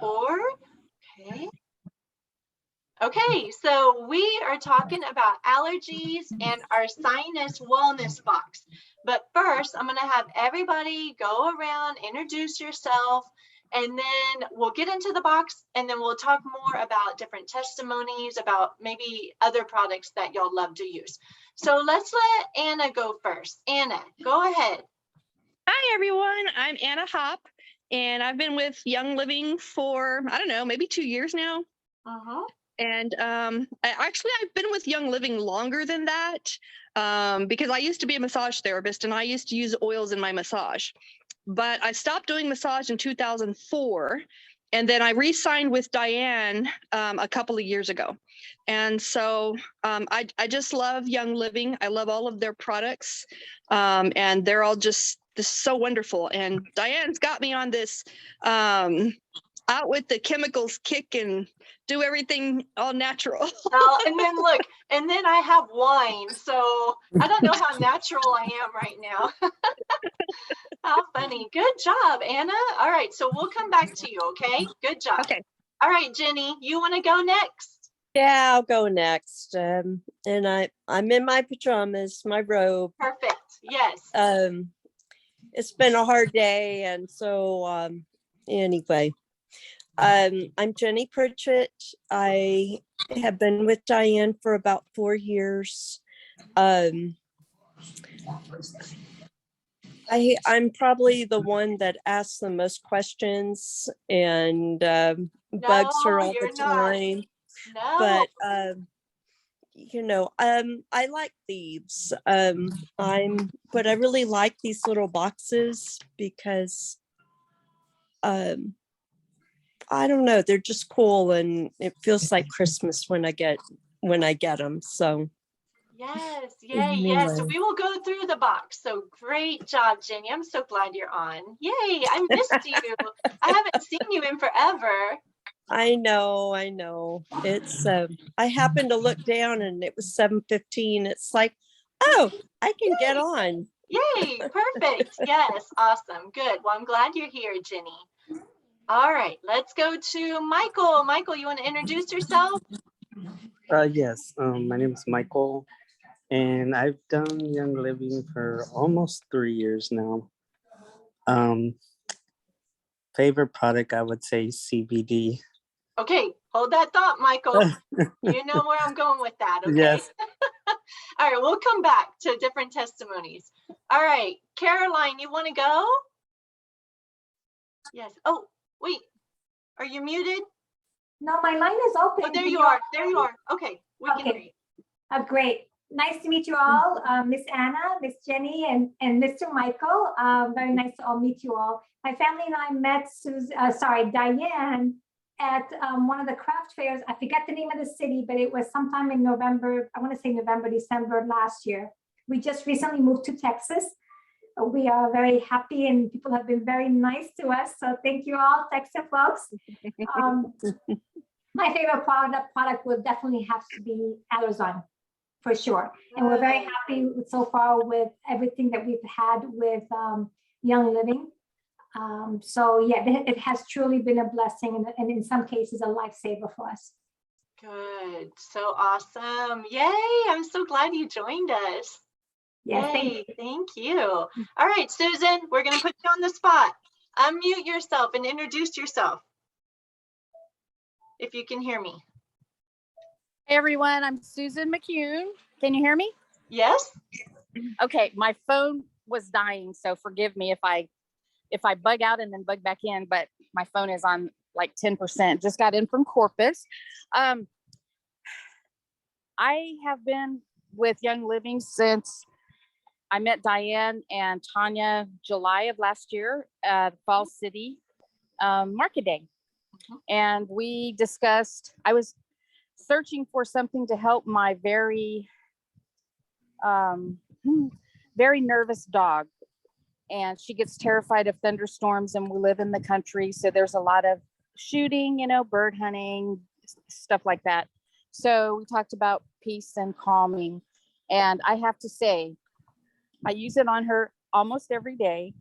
4. Okay. Okay, so we are talking about allergies and our sinus wellness box. But first, I'm going to have everybody go around, introduce yourself, and then we'll get into the box, and then we'll talk more about different testimonies about maybe other products that y'all love to use. So let's let Anna go first. Anna, go ahead. Hi, everyone. I'm Anna Hopp, and I've been with Young Living for, I don't know, maybe 2 years now. And I've been with Young Living longer than that because I used to be a massage therapist and I used to use oils in my massage. But I stopped doing massage in 2004. And then I re-signed with Diane a couple of years ago. And so I just love Young Living. I love all of their products. And they're all just so wonderful. And Diane's got me on this out with the chemicals kick and do everything all natural. And then look, and then I have wine. So I don't know how natural I am right now. How funny. Good job, Anna. All right, so we'll come back to you, okay? Good job. Okay. All right, Jenny, you want to go next? Yeah, I'll go next. And I'm in my pajamas, my robe. Perfect. Yes. It's been a hard day, and so anyway, I'm Jenny Pritchett. I have been with Diane for about 4 years. I'm probably the one that asks the most questions and bugs her all the time. No. But I like Thieves. But I really like these little boxes because I don't know, they're just cool and it feels like Christmas when I get them. So yes, yay, anyway. yes. So we will go through the box. So great job, Jenny. I'm so glad you're on. Yay, I missed you. I haven't seen you in forever. I know. It's I happened to look down and it was 7:15. It's like, oh, I can get on. Yay, perfect. Yes, awesome. Good. Well, I'm glad you're here, Jenny. All right, let's go to Michael. Michael, you want to introduce yourself? Yes, my name is Michael, and I've done Young Living for almost 3 years now. Favorite product, I would say CBD. Okay, hold that thought, Michael. You know where I'm going with that, okay? Yes. All right, we'll come back to different testimonies. All right, Caroline, you want to go? Yes. Oh, wait. Are you muted? No, my line is open. Oh, there you are. There you are. Okay, we can hear you. Great. Nice to meet you all, Miss Anna, Miss Jenny, and Mr. Michael. Very nice to all meet you all. My family and I met Diane at one of the craft fairs. I forget the name of the city, but it was sometime in November. I want to say November, December last year. We just recently moved to Texas. We are very happy and people have been very nice to us. So thank you all, Texas folks. My favorite product will definitely have to be Allergy, for sure. And we're very happy so far with everything that we've had with Young Living. So yeah, it has truly been a blessing and in some cases a lifesaver for us. Good, so awesome. Yay, I'm so glad you joined us. Yes, yay, thank you. All right, Susan, we're gonna put you on the spot. Unmute yourself and introduce yourself, if you can hear me. Hey everyone, I'm Susan McCune. Can you hear me? Yes. Okay, my phone was dying, so forgive me if I bug out and then bug back in, but my phone is on like 10%. Just got in from Corpus. I have been with Young Living since I met Diane and Tanya July of last year at Fall City Market Day. And we discussed, I was searching for something to help my very nervous dog. And she gets terrified of thunderstorms and we live in the country. So there's a lot of shooting, bird hunting, stuff like that. So we talked about peace and calming. And I have to say, I use it on her almost every day.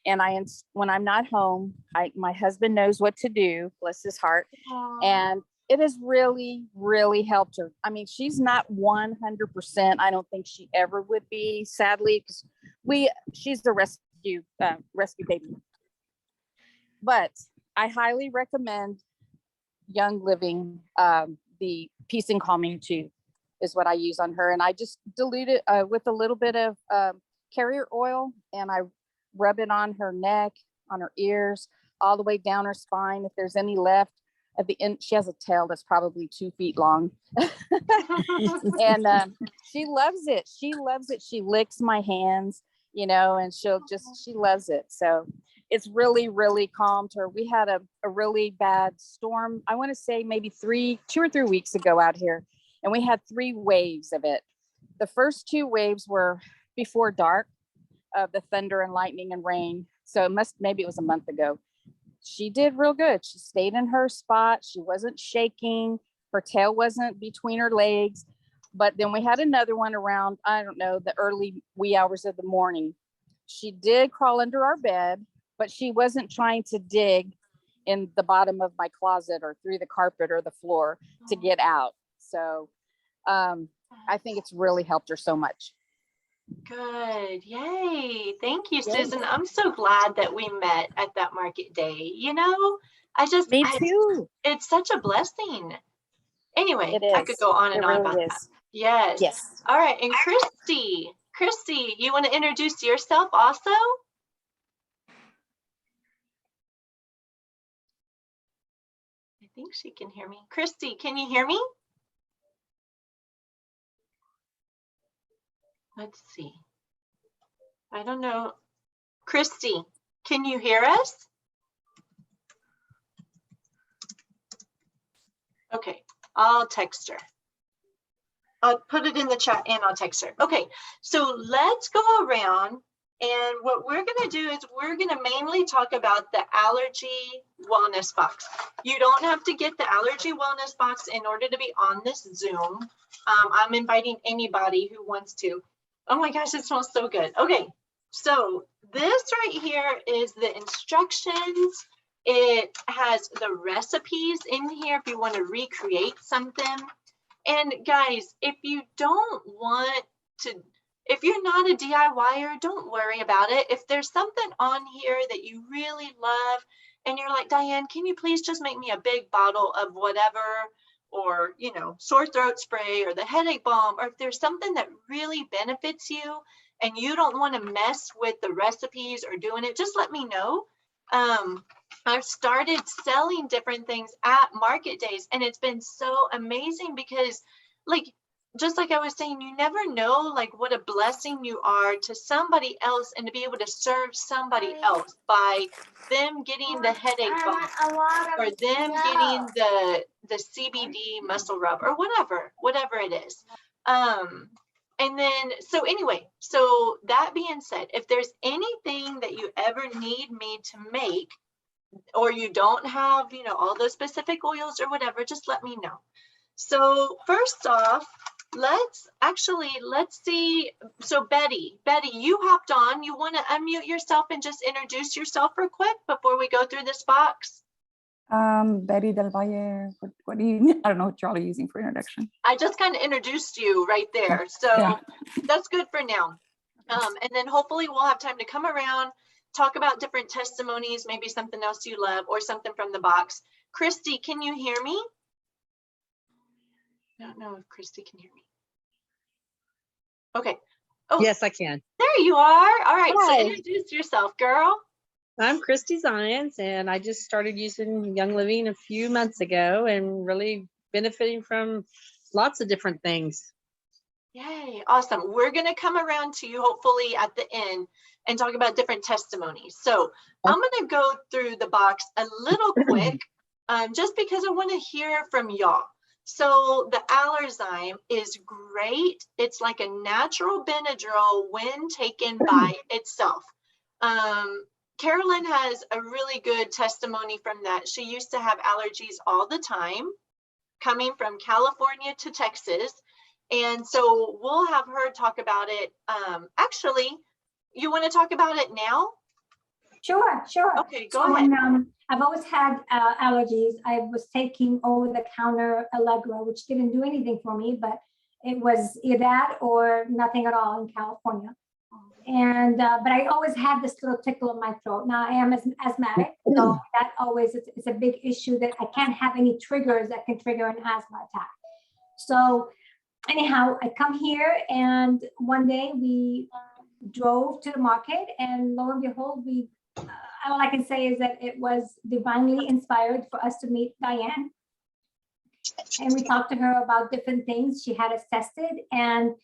And when I'm not home, my husband knows what to do, bless his heart. Aw. And it has really, really helped her. I mean, she's not 100%. I don't think she ever would be, sadly, because she's a rescue baby. But I highly recommend Young Living. The Peace and Calming 2 is what I use on her. And I just dilute it with a little bit of carrier oil, and I rub it on her neck, on her ears, all the way down her spine. If there's any left at the end, she has a tail that's probably 2 feet long. And she loves it. She loves it. She licks my hands, and she loves it. So it's really, really calmed her. We had a really bad storm. I want to say maybe 2 or 3 weeks ago out here. And we had 3 waves of it. The first 2 waves were before dark, of the thunder and lightning and rain. So maybe it was a month ago. She did real good. She stayed in her spot. She wasn't shaking. Her tail wasn't between her legs. But then we had another one around, I don't know, the early wee hours of the morning. She did crawl under our bed, but she wasn't trying to dig in the bottom of my closet or through the carpet or the floor to get out. So I think it's really helped her so much. Good. Yay. Thank you, Susan. I'm so glad that we met at that market day. Me too. It's such a blessing. Anyway, It is. I could go on and It on really about is. that. Yes. Yes. All right. And Christy, you want to introduce yourself also? I think she can hear me. Christy, can you hear me? Let's see. I don't know. Christy, can you hear us? Okay, I'll text her. I'll put it in the chat and I'll text her. Okay, so let's go around, and what we're going to do is we're going to mainly talk about the Allergy Wellness Box. You don't have to get the Allergy Wellness Box in order to be on this Zoom. I'm inviting anybody who wants to. Oh my gosh, it smells so good. Okay, so this right here is the instructions. It has the recipes in here if you want to recreate something. And guys, if you don't want to, if you're not a DIYer, don't worry about it. If there's something on here that you really love and you're like, Diane, can you please just make me a big bottle of whatever, or, sore throat spray or the headache balm, or if there's something that really benefits you and you don't want to mess with the recipes or doing it, just let me know. I've started selling different things at market days, and it's been so amazing because, just like I was saying, you never know what a blessing you are to somebody else, and to be able to serve somebody else by them getting the headache balm or them getting the CBD muscle rub or whatever it is. And then, so anyway, so that being said, if there's anything that you ever need me to make, or you don't have, all those specific oils or whatever, just let me know. So first off, let's see. So Betty, you hopped on. You want to unmute yourself and just introduce yourself real quick before we go through this box? Betty Del Valle, what do you, I don't know what you're all using for introduction. I just kind of introduced you right there. So yeah. That's good for now. And then hopefully we'll have time to come around, talk about different testimonies, maybe something else you love or something from the box. Christy, can you hear me? I don't know if Christy can hear me. Okay. Oh, yes, I can. There you are. All right. Hi. So introduce yourself, girl. I'm Christy Zions, and I just started using Young Living a few months ago and really benefiting from lots of different things. Yay. Awesome. We're going to come around to you hopefully at the end and talk about different testimonies. So I'm going to go through the box a little quick just because I want to hear from y'all. So the Allerzyme is great. It's like a natural Benadryl when taken by itself. Carolyn has a really good testimony from that. She used to have allergies all the time, coming from California to Texas. And so we'll have her talk about it. Actually, you want to talk about it now? Sure, sure. Okay, go So ahead. I've always had allergies. I was taking over-the-counter Allegra, which didn't do anything for me, but it was either that or nothing at all in California. And but I always had this little tickle in my throat. Now I am asthmatic, so that always it's a big issue that I can't have any triggers that can trigger an asthma attack. So anyhow, I come here, and one day we drove to the market, and lo and behold, all I can say is that it was divinely inspired for us to meet Diane. And we talked to her about different things. She had us tested, and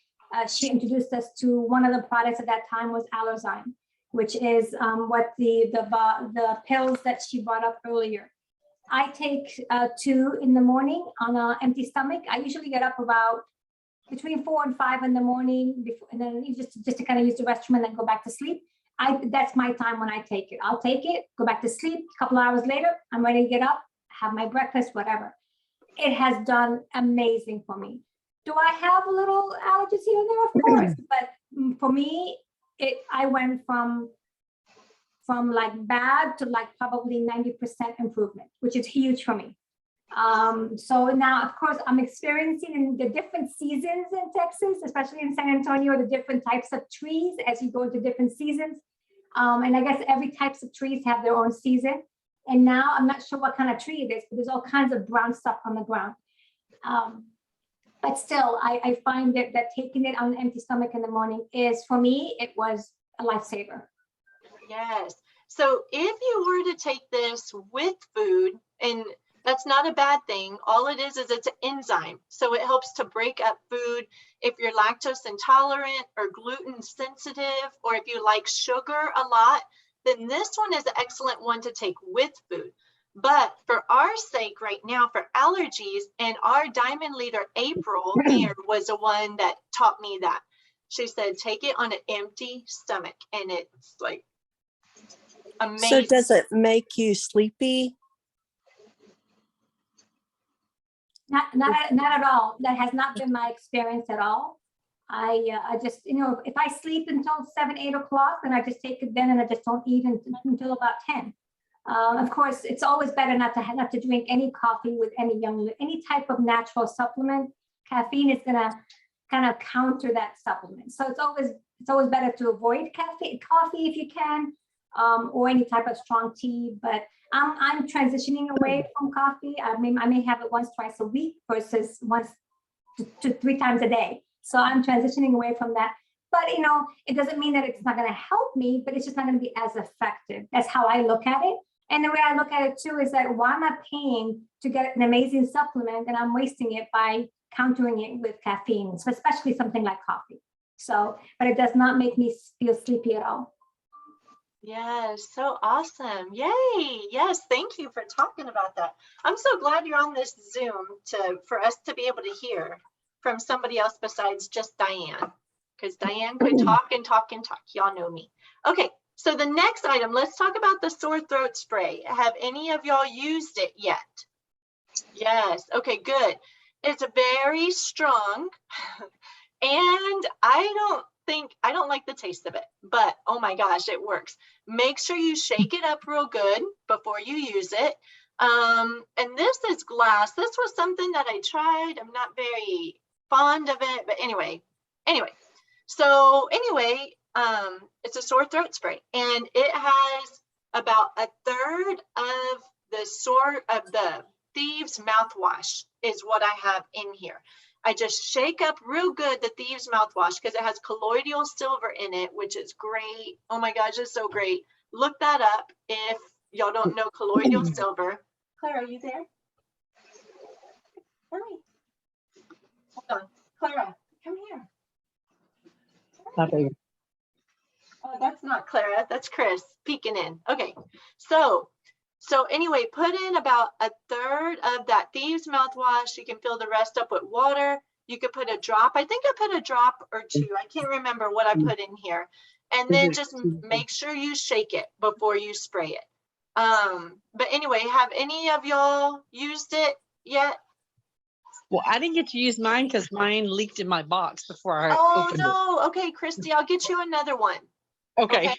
she introduced us to one of the products at that time was Allergy, which is what the pills that she brought up earlier. I take 2 in the morning on an empty stomach. I usually get up about between 4 and 5 in the morning, before, and then just to kind of use the restroom and then go back to sleep. That's my time when I take it. I'll take it, go back to sleep. A couple of hours later, I'm ready to get up, have my breakfast, whatever. It has done amazing for me. Do I have a little allergies here and there? Of course, but for me, I went from like bad to like probably 90% improvement, which is huge for me. So now, of course, I'm experiencing in the different seasons in Texas, especially in San Antonio, the different types of trees as you go into different seasons. And I guess every types of trees have their own season. And now I'm not sure what kind of tree it is, but there's all kinds of brown stuff on the ground. But still, I find that taking it on an empty stomach in the morning is, for me, it was a lifesaver. Yes. So if you were to take this with food, and that's not a bad thing, all it is it's an enzyme. So it helps to break up food. If you're lactose intolerant or gluten sensitive, or if you like sugar a lot, then this one is an excellent one to take with food. But for our sake right now, for allergies, and our diamond leader, April, here was the one that taught me that. She said, take it on an empty stomach, and it's like amazing. So does it make you sleepy? Not at all. That has not been my experience at all. I just, if I sleep until 7, 8 o'clock, then I just take it then, and I just don't eat until about 10. Of course, it's always better not to drink any coffee with any type of natural supplement. Caffeine is gonna kind of counter that supplement. So it's always better to avoid coffee if you can, or any type of strong tea. But I'm transitioning away from coffee. I may have it once, twice a week versus once to 3 times a day. So I'm transitioning away from that. But it doesn't mean that it's not going to help me, but it's just not going to be as effective. That's how I look at it. And the way I look at it too is that why am I paying to get an amazing supplement and I'm wasting it by countering it with caffeine, so especially something like coffee. So, but it does not make me feel sleepy at all. Yes, so awesome. Yay. Yes, thank you for talking about that. I'm so glad you're on this Zoom for us to be able to hear from somebody else besides just Diane, because Diane could talk and talk and talk. Y'all know me. Okay, so the next item, let's talk about the sore throat spray. Have any of y'all used it yet? Yes, okay, good. It's very strong, and I don't like the taste of it, but oh my gosh, it works. Make sure you shake it up real good before you use it. And this is glass. This was something that I tried. I'm not very fond of it, but anyway. So it's a sore throat spray, and it has about 1/3 of the Thieves mouthwash is what I have in here. I just shake up real good the Thieves mouthwash because it has colloidal silver in it, which is great. Oh my gosh, it's so great. Look that up if y'all don't know colloidal silver. Clara, are you there? Hi. Hold on. Clara, come here. Okay. Oh, that's not Clara. That's Chris peeking in. Okay. So anyway, put in about 1/3 of that Thieves mouthwash. You can fill the rest up with water. You could put a drop. I think I put a drop or 2. I can't remember what I put in here. And then just make sure you shake it before you spray it. But anyway, have any of y'all used it yet? Well, I didn't get to use mine because mine leaked in my box before I Oh opened no. Okay, Christy, I'll get you another one. it. Okay.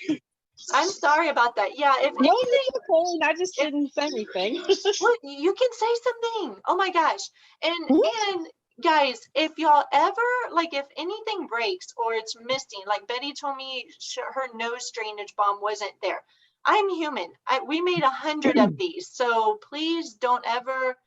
I'm sorry about that. Yeah, if No, you're okay. I just didn't say anything. well, you can say something. Oh my gosh. And guys, if y'all ever, like, if anything breaks or it's missing, like Betty told me her nose drainage balm wasn't there. I'm human. We made 100 of these. So please don't ever,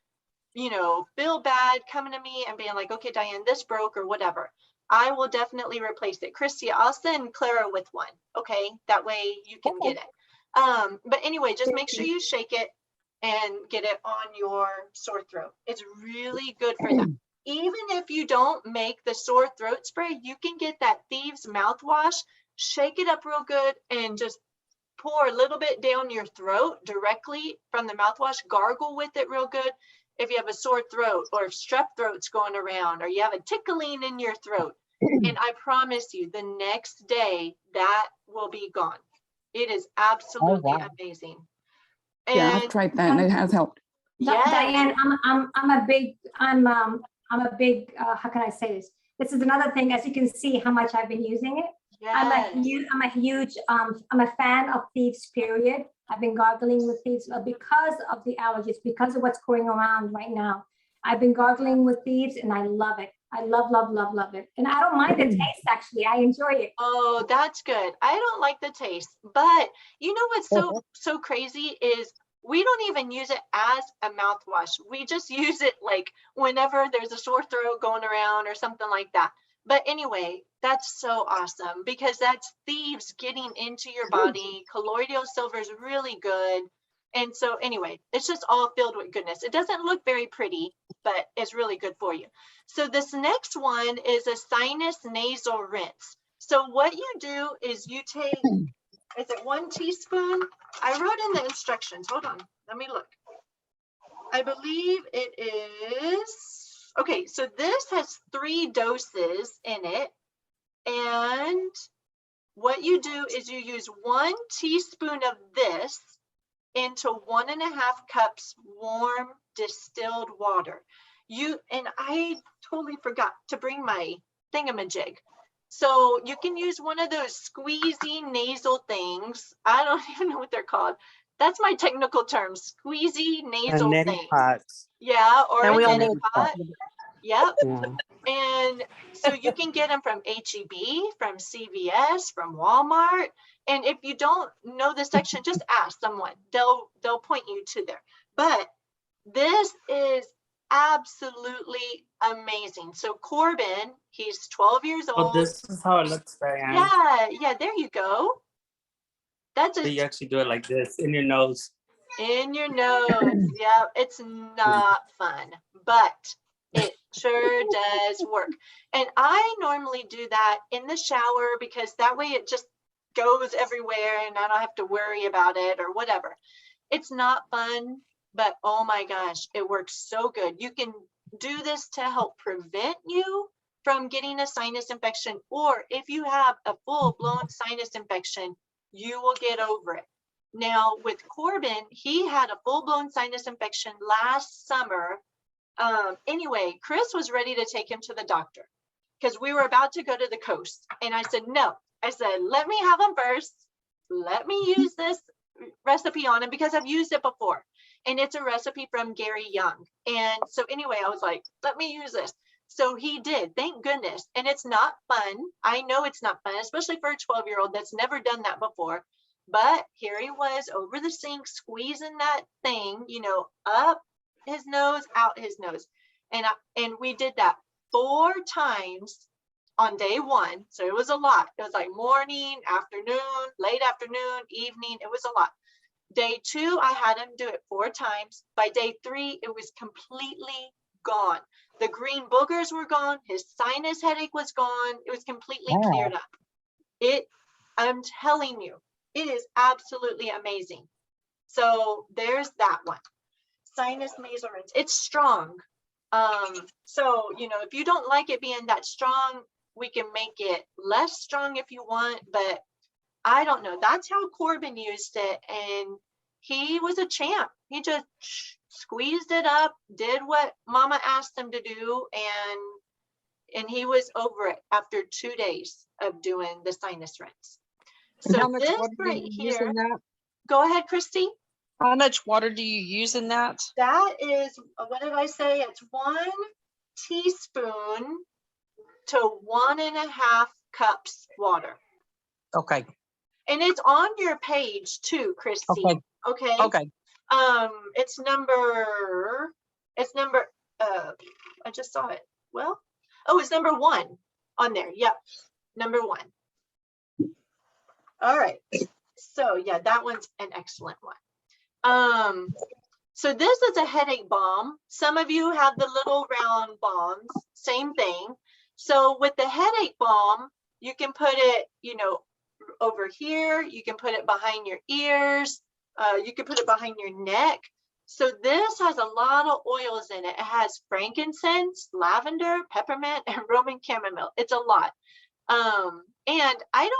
you know, feel bad coming to me and being like, okay, Diane, this broke or whatever. I will definitely replace it. Christy, I'll send Clara with one. Okay. That way you can get it. But anyway, just make sure you shake it and get it on your sore throat. It's really good for that. Even if you don't make the sore throat spray, you can get that Thieves mouthwash, shake it up real good, and just pour a little bit down your throat directly from the mouthwash. Gargle with it real good. If you have a sore throat or if strep throat's going around or you have a tickling in your throat. And I promise you, the next day that will be gone. It is absolutely amazing. And Yeah, I've tried that and it has helped. yes, Diane, I'm a big, how can I say this? This is another thing, as you can see how much I've been using it. I'm a fan of Thieves, period. I've been gargling with Thieves because of the allergies, because of what's going around right now. I've been gargling with Thieves and I love it. I love, love, love, love it. And I don't mind the taste, actually. I enjoy it. Oh, that's good. I don't like the taste, but you know what's so crazy is we don't even use it as a mouthwash. We just use it like whenever there's a sore throat going around or something like that. But anyway, that's so awesome because that's Thieves getting into your body. Colloidal silver is really good. And so anyway, it's just all filled with goodness. It doesn't look very pretty, but it's really good for you. So this next one is a sinus nasal rinse. So what you do is you take, is it 1 teaspoon? I wrote in the instructions. Hold on, let me look. I believe it is, okay, so this has 3 doses in it. And what you do is you use 1 teaspoon of this into 1.5 cups warm distilled water. And I totally forgot to bring my thingamajig. So you can use one of those squeezy nasal things. I don't even know what they're called. That's my technical term, squeezy nasal thing. Pots. Yeah, or a neti pot. Yep. Yeah. And so you can get them from HEB, from CVS, from Walmart. And if you don't know the section, just ask someone. They'll point you to there. But this is absolutely amazing. So Corbin, he's 12 years old. Oh, this is how it looks, Diane. Yeah, there you go. That's So you actually do it like this in your nose. In your nose. Yeah, it's not fun, but it sure does work. And I normally do that in the shower because that way it just goes everywhere and I don't have to worry about it or whatever. It's not fun, but oh my gosh, it works so good. You can do this to help prevent you from getting a sinus infection, or if you have a full-blown sinus infection, you will get over it. Now with Corbin, he had a full-blown sinus infection last summer. Anyway, Chris was ready to take him to the doctor because we were about to go to the coast. And I said, no, I said, let me have him first. Let me use this recipe on him because I've used it before. And it's a recipe from Gary Young. And so anyway, I was like, let me use this. So he did, thank goodness. And it's not fun. I know it's not fun, especially for a 12-year-old that's never done that before. But here he was over the sink, squeezing that thing, you know, up his nose, out his nose. And we did that 4 times on day 1. So it was a lot. It was like morning, afternoon, late afternoon, evening. It was a lot. Day 2, I had him do it 4 times. By day 3, it was completely gone. The green boogers were gone. His sinus headache was gone. It was completely cleared up. I'm telling you, it is absolutely amazing. So there's that one. Sinus nasal rinse. It's strong. So, you know, if you don't like it being that strong, we can make it less strong if you want, but I don't know. That's how Corbin used it. And he was a champ. He just squeezed it up, did what Mama asked him to do. And he was over it after 2 days of doing the sinus rinse. And So how much this water do right you use here, in that? go ahead, Christy. How much water do you use in that? That is, what did I say? It's 1 teaspoon to 1.5 cups water. Okay. And it's on your page too, Christy. Okay. Okay. Okay. It's number, I just saw it. Well, oh, it's number 1 on there. Yep. Number 1. All right. So yeah, that one's an excellent one. So this is a headache balm. Some of you have the little round balms, same thing. So with the headache balm, you can put it, you know, over here. You can put it behind your ears. You can put it behind your neck. So this has a lot of oils in it. It has frankincense, lavender, peppermint, and Roman chamomile. It's a lot. And I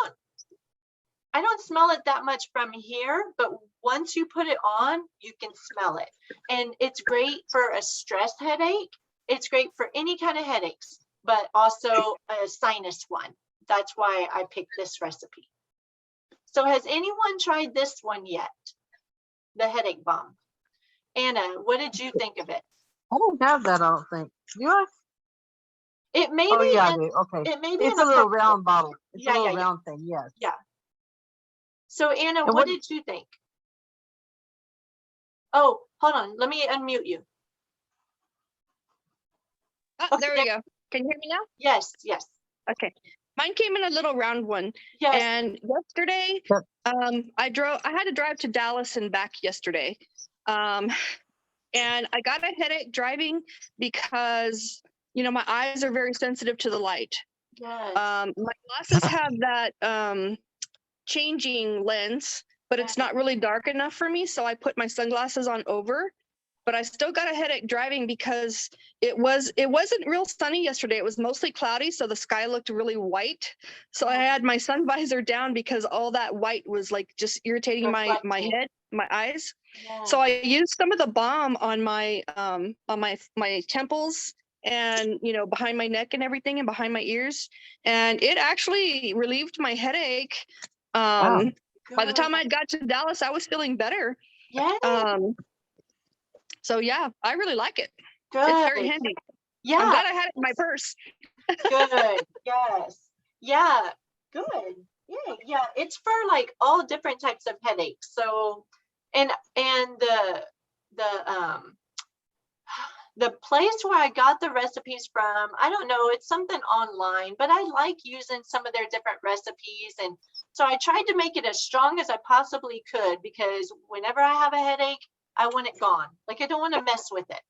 don't smell it that much from here, but once you put it on, you can smell it. And it's great for a stress headache. It's great for any kind of headaches, but also a sinus one. That's why I picked this recipe. So has anyone tried this one yet? The headache balm. Anna, what did you think of it? I don't have that, I don't think. You are? It may Oh, be yeah, I in, do. Okay. it may be It's in a little pepper. round bottle. It's Yeah, a little yeah, yeah. round thing, yes. Yeah. So Anna, And what did you think? Oh, hold on. Let me unmute you. Oh, Okay, there we go. Can you hear me now? Yes, yes, Okay. Mine came in a little round one. yes. And yesterday, Yep. I had to drive to Dallas and back yesterday. And I got a headache driving because, you know, my eyes are very sensitive to the light. Yes. My glasses have that changing lens, but it's not really dark enough for me. So I put my sunglasses on over, but I still got a headache driving because it wasn't real sunny yesterday. It was mostly cloudy. So the sky looked really white. So I had my sun visor down because all that white was like just irritating my Reflecting. head, my eyes. Yeah. So I used some of the balm on my temples and, you know, behind my neck and everything and behind my ears. And it actually relieved my headache. Wow. By the time I got to Dallas, I was feeling better. Yeah. So yeah, I really like it. Good. It's very handy. Yeah. I'm glad I had it in my purse. Good. Yes. Yeah. Good. Yeah. Yeah. It's for like all different types of headaches. So, and the place where I got the recipes from, I don't know, it's something online, but I like using some of their different recipes. And so I tried to make it as strong as I possibly could because whenever I have a headache, I want it gone. Like I don't want to mess with it.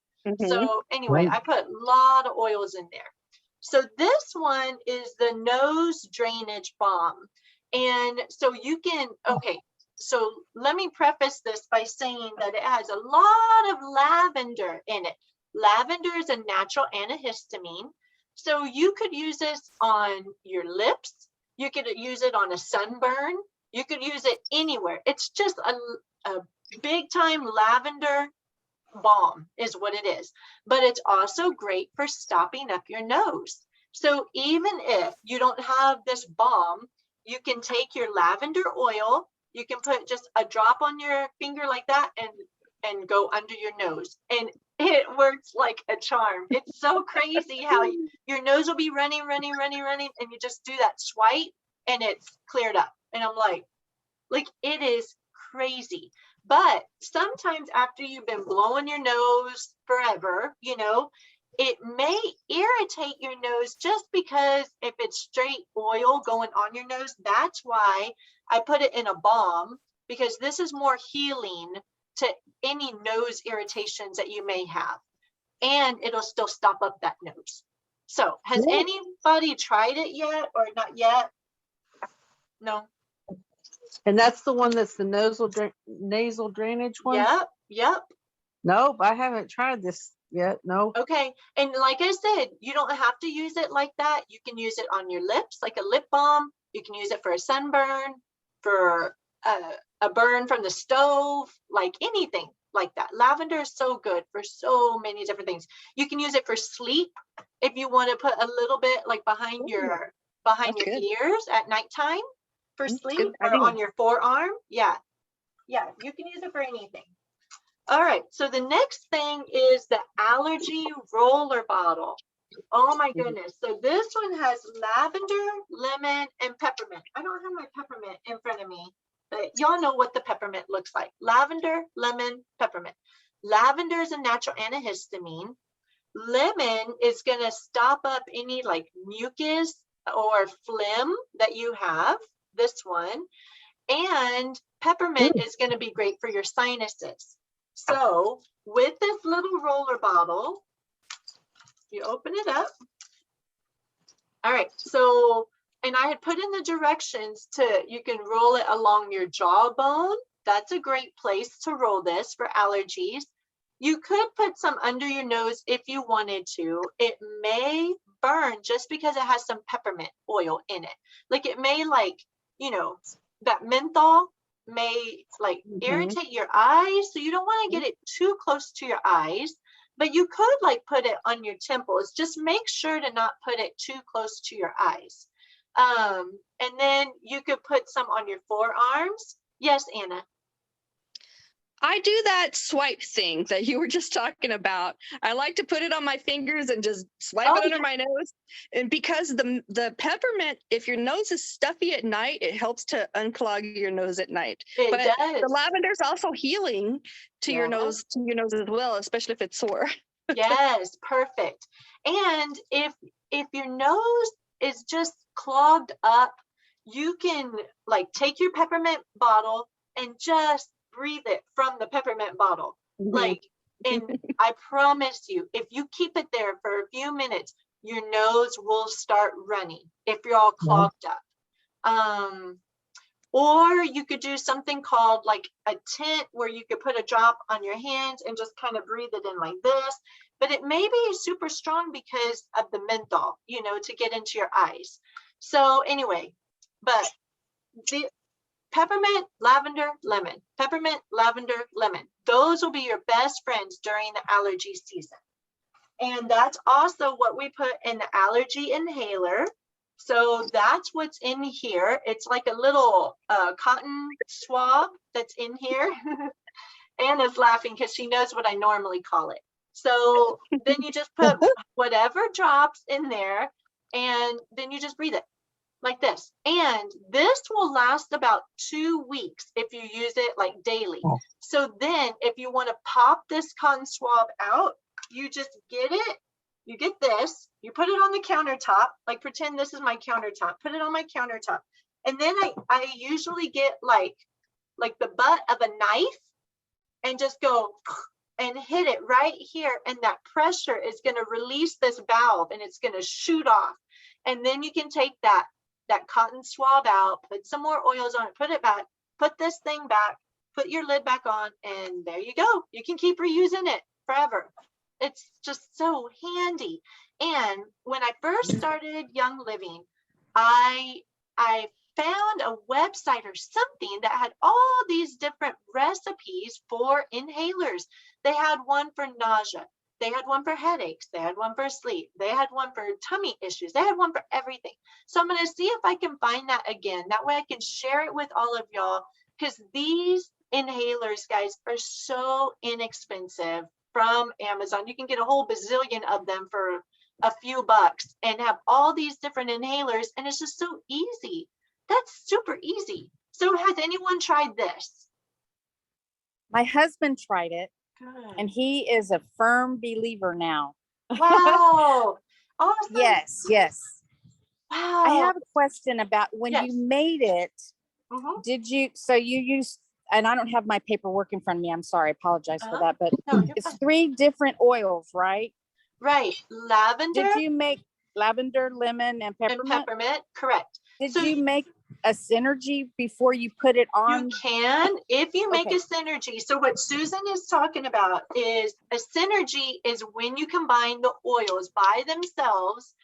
So anyway, Right. I put a lot of oils in there. So this one is the nose drainage balm. And so you can, okay, so let me preface this by saying that it has a lot of lavender in it. Lavender is a natural antihistamine. So you could use this on your lips. You could use it on a sunburn. You could use it anywhere. It's just a big time lavender balm is what it is. But it's also great for stopping up your nose. So even if you don't have this balm, you can take your lavender oil, you can put just a drop on your finger like that and go under your nose. And it works like a charm. It's so crazy how your nose will be running, and you just do that swipe and it's cleared up. And I'm like it is crazy. But sometimes after you've been blowing your nose forever, you know, it may irritate your nose just because if it's straight oil going on your nose, that's why I put it in a balm, because this is more healing to any nose irritations that you may have. And it'll still stop up that nose. So has anybody tried it yet or not yet? No. And that's the one that's the nasal drainage one? Yep. Nope, I haven't tried this yet. No. Okay. And like I said, you don't have to use it like that. You can use it on your lips, like a lip balm. You can use it for a sunburn, for a burn from the stove, like anything like that. Lavender is so good for so many different things. You can use it for sleep if you want to put a little bit like behind your good. ears at nighttime. for Mm, sleep good or idea. on your forearm. Yeah. Yeah, you can use it for anything. All right, so the next thing is the allergy roller bottle. Oh my goodness. So this one has lavender, lemon, and peppermint. I don't have my peppermint in front of me, but y'all know what the peppermint looks like. Lavender, lemon, peppermint. Lavender is a natural antihistamine. Lemon is going to stop up any like mucus or phlegm that you have, this one. And peppermint is going to be great for your sinuses. So with this little roller bottle, you open it up. All right, so, and I had put in the directions to, you can roll it along your jawbone. That's a great place to roll this for allergies. You could put some under your nose if you wanted to. It may burn just because it has some peppermint oil in it. Like it may like, you know, that menthol may like irritate your eyes. So you don't want to get it too close to your eyes, but you could like put it on your temples. Just make sure to not put it too close to your eyes. And then you could put some on your forearms. Yes, Anna. I do that swipe thing that you were just talking about. I like to put it on my fingers and just swipe it under my nose. And because the peppermint, if your nose is stuffy at night, it helps to unclog your nose at night. But the lavender is also healing to your nose as well, especially if it's sore. Yes, perfect. And if your nose is just clogged up, you can like take your peppermint bottle and just breathe it from the peppermint bottle. Like, and I promise you, if you keep it there for a few minutes, your nose will start running if you're all clogged up. Or you could do something called like a tint where you could put a drop on your hands and just kind of breathe it in like this. But it may be super strong because of the menthol, you know, to get into your eyes. So anyway, but the peppermint, lavender, lemon, peppermint, lavender, lemon. Those will be your best friends during the allergy season. And that's also what we put in the allergy inhaler. So that's what's in here. It's like a little cotton swab that's in here. Anna's laughing because she knows what I normally call it. So then you just put whatever drops in there and then you just breathe it like this. And this will last about 2 weeks if you use it like daily. So then if you want to pop this cotton swab out, you just get it, you get this, you put it on the countertop, like pretend this is my countertop, put it on my countertop. And then I usually get like the butt of a knife and just go and hit it right here. And that pressure is going to release this valve and it's going to shoot off. And then you can take that cotton swab out, put some more oils on it, put it back, put this thing back, put your lid back on, and there you go. You can keep reusing it forever. It's just so handy. And when I first started Young Living, I found a website or something that had all these different recipes for inhalers. They had one for nausea. They had one for headaches. They had one for sleep. They had one for tummy issues. They had one for everything. So I'm going to see if I can find that again. That way I can share it with all of y'all, because these inhalers, guys, are so inexpensive from Amazon. You can get a whole bazillion of them for a few bucks and have all these different inhalers. And it's just so easy. That's super easy. So has anyone tried this? My husband tried it. Good. And he is a firm believer now. Wow. Awesome. Yes. Wow. I have a question about when you made it. Did you, so you used, and I don't have my paperwork in front of me. I'm sorry. I apologize for that. But it's 3 different oils, right? Right. Lavender. Did you make lavender, lemon, and peppermint? And peppermint, correct. Did you make a synergy before you put it on? You can, if you make a synergy. So what Susan is talking about is a synergy is when you combine the oils by themselves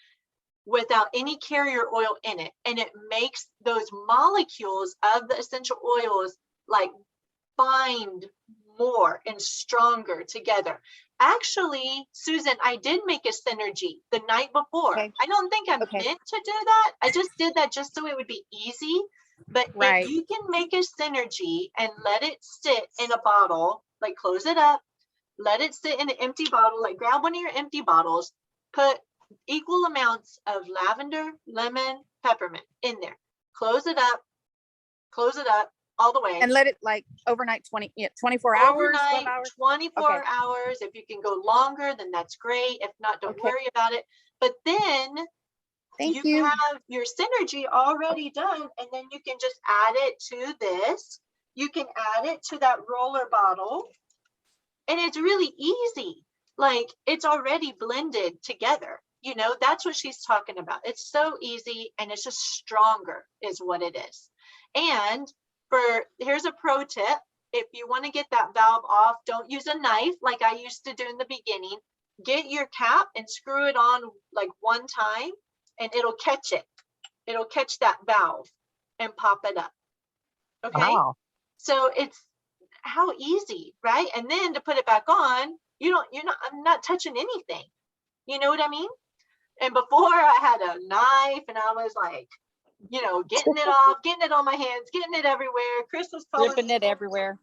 without any carrier oil in it. And it makes those molecules of the essential oils like bind more and stronger together. Actually, Susan, I did make a synergy the night before. I don't think I meant to do that. I just did that just so it would be easy. But Right. if you can make a synergy and let it sit in a bottle, like close it up, let it sit in an empty bottle, like grab one of your empty bottles, put equal amounts of lavender, lemon, peppermint in there. Close it up all the way. And let it like overnight 24 hours, 12 Overnight, hours. 24 Okay. hours. If you can go longer, then that's great. If not, don't Okay. worry about it. But then Thank you. have your synergy already done, and then you can just add it to this. You can add it to that roller bottle, and it's really easy. Like, it's already blended together. You know, that's what she's talking about. It's so easy, and it's just stronger is what it is. And here's a pro tip. If you want to get that valve off, don't use a knife like I used to do in the beginning. Get your cap and screw it on like one time, and it'll catch it. It'll catch that valve and pop it up. Okay. Wow. So it's how easy, right? And then to put it back on, I'm not touching anything. You know what I mean? And before I had a knife and I was like, getting it off, getting it on my hands, getting it everywhere. Chris was calling Ripping it everywhere.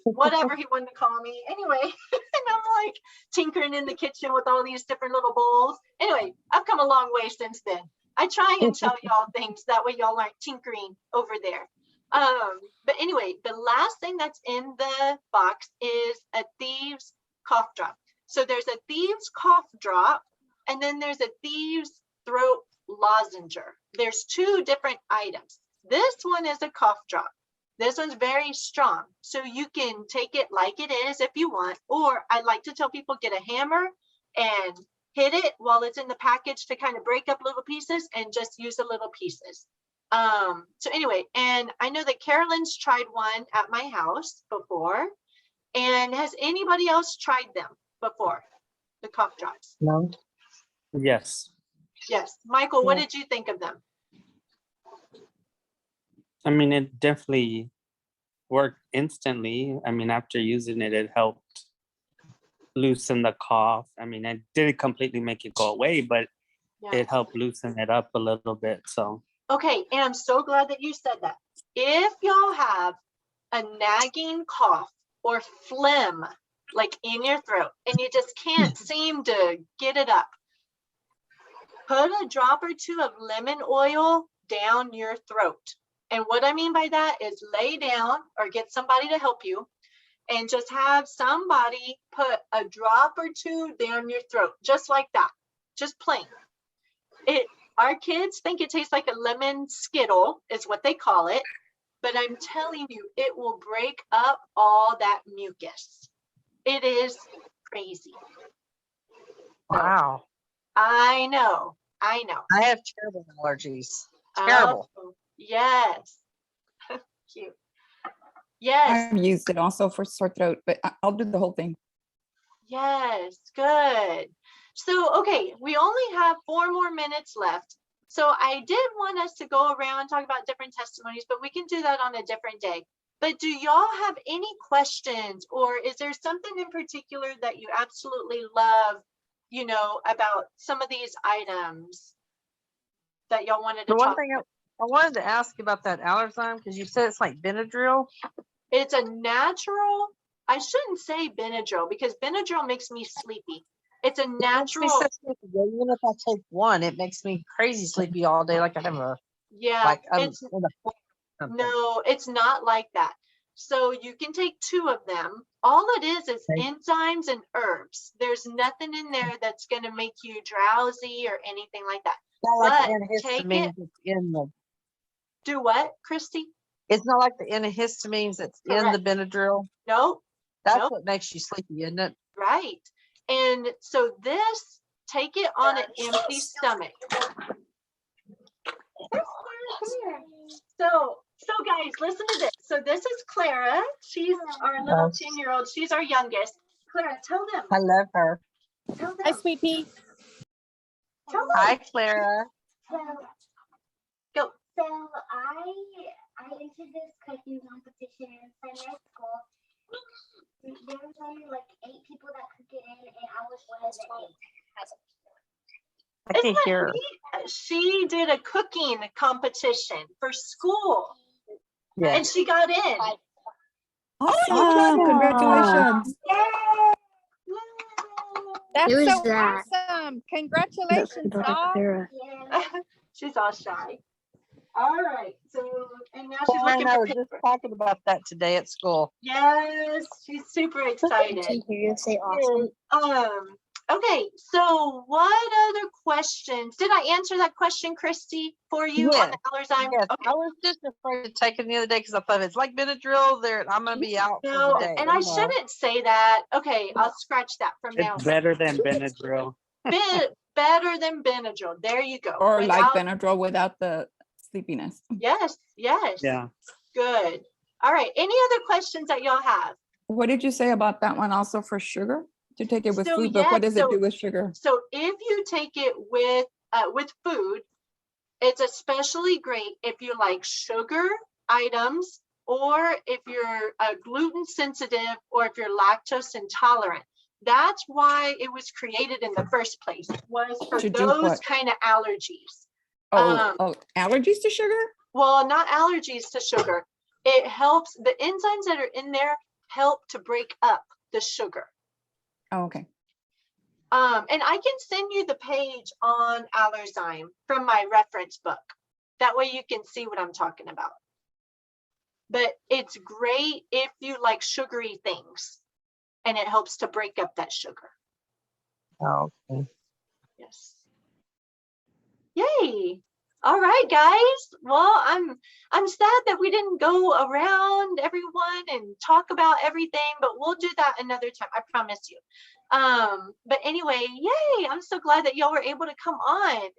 whatever he wanted to call me. Anyway, and I'm like tinkering in the kitchen with all these different little bowls. Anyway, I've come a long way since then. I try and tell y'all things that way y'all aren't tinkering over there. But anyway, the last thing that's in the box is a Thieves cough drop. So there's a Thieves cough drop, and then there's a Thieves throat lozenger. There's two different items. This one is a cough drop. This one's very strong, so you can take it like it is if you want, or I like to tell people get a hammer and hit it while it's in the package to kind of break up little pieces and just use the little pieces. So anyway, and I know that Carolyn's tried one at my house before. And has anybody else tried them before? The cough drops? No. Yes. Yes. Michael, what did you think of them? I mean, it definitely worked instantly. I mean, after using it, it helped loosen the cough. I mean, it didn't completely make it go away, but it helped loosen it up a little bit. So. Okay, and I'm so glad that you said that. If y'all have a nagging cough or phlegm, like in your throat, and you just can't seem to get it up, put a drop or two of lemon oil down your throat. And what I mean by that is lay down or get somebody to help you and just have somebody put a drop or two down your throat, just like that, just plain. Our kids think it tastes like a lemon Skittle is what they call it, but I'm telling you, it will break up all that mucus. It is crazy. Wow. I know. I have terrible allergies. Oh, Terrible. yes. Cute. Yes. I've used it also for sore throat, but I'll do the whole thing. Yes. Good. So, okay, we only have 4 more minutes left. So I did want us to go around and talk about different testimonies, but we can do that on a different day. But do y'all have any questions, or is there something in particular that you absolutely love, about some of these items that y'all wanted to The one talk thing about? I wanted to ask about that Allergy, because you said it's like Benadryl. It's a natural, I shouldn't say Benadryl because Benadryl makes me sleepy. It's a natural. Even if I take one, it makes me crazy sleepy all day. Like I have a no, it's not like that. So you can take 2 of them. All it is enzymes and herbs. There's nothing in there that's going to make you drowsy or anything like that. Not like But the take antihistamines it. that's in the. Do what, Christy? It's not like the antihistamines that's in the Benadryl. Nope. That's what makes you sleepy, isn't it? Right. And so this, take it on an empty stomach. So guys, listen to this. So this is Clara. She's our little 10-year-old. She's our youngest. Clara, tell them. I love her. Tell them. Hi, sweet pea. Tell them. Hi, Clara. Go. So I entered this cooking competition in Sinus school. There was only like 8 people that could get in, and I was one of the 8. I Isn't can that hear her. neat? She did a cooking competition for school Yeah. and she got in. Awesome. Congratulations. That's Who is so that? awesome. Congratulations, doll. She's all shy. All right. So, and now she's Well, looking and I for was just paper. talking about that today at school. Yes, she's super excited. Did you say awesome? Okay, so what other questions? Did I answer that question, Christy, for you on the Allergy? Yes, Okay. I was just afraid to take it the other day because I thought it's like Benadryl. There, I'm gonna be out for No, the day. and I shouldn't say that. Okay, I'll scratch that from now It's on. better than Benadryl. Better than Benadryl. There you go. Or like Without- Benadryl without the sleepiness. Yes, yes. Yeah. Good. All right. Any other questions that y'all have? What did you say about that one also for sugar? To take it with So, food, but yes, what does it so- do with sugar? So if you take it with food, it's especially great if you like sugar items, or if you're gluten sensitive, or if you're lactose intolerant. That's why it was created in the first place, was for To do those what? kind of allergies. Oh, allergies to sugar? Well, not allergies to sugar. It helps, the enzymes that are in there help to break up the sugar. Oh, okay. And I can send you the page on Allergy from my reference book. That way you can see what I'm talking about. But it's great if you like sugary things, and it helps to break up that sugar. Oh, okay. Yes. Yay. All right, guys. Well, I'm sad that we didn't go around everyone and talk about everything, but we'll do that another time. I promise you. But anyway, yay. I'm so glad that y'all were able to come on.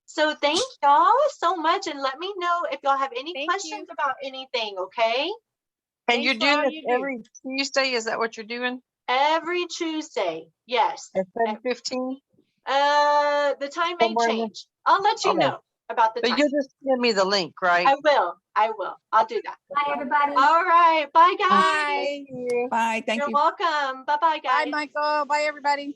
So thank y'all so much, and let me know if y'all have any Thank questions about anything, okay? And you're Thanks for all doing this you do. every Tuesday? Is that what you're doing? Every Tuesday. Yes. At 7:15? The time may Somewhere in there? change. I'll let you Okay. know about the But time. you'll just send me the link, right? I will. I'll do that. Bye, everybody. All right. Bye, guys. Bye. Bye. Thank You're you. welcome. Bye-bye, guys. Bye, Michael. Bye, everybody.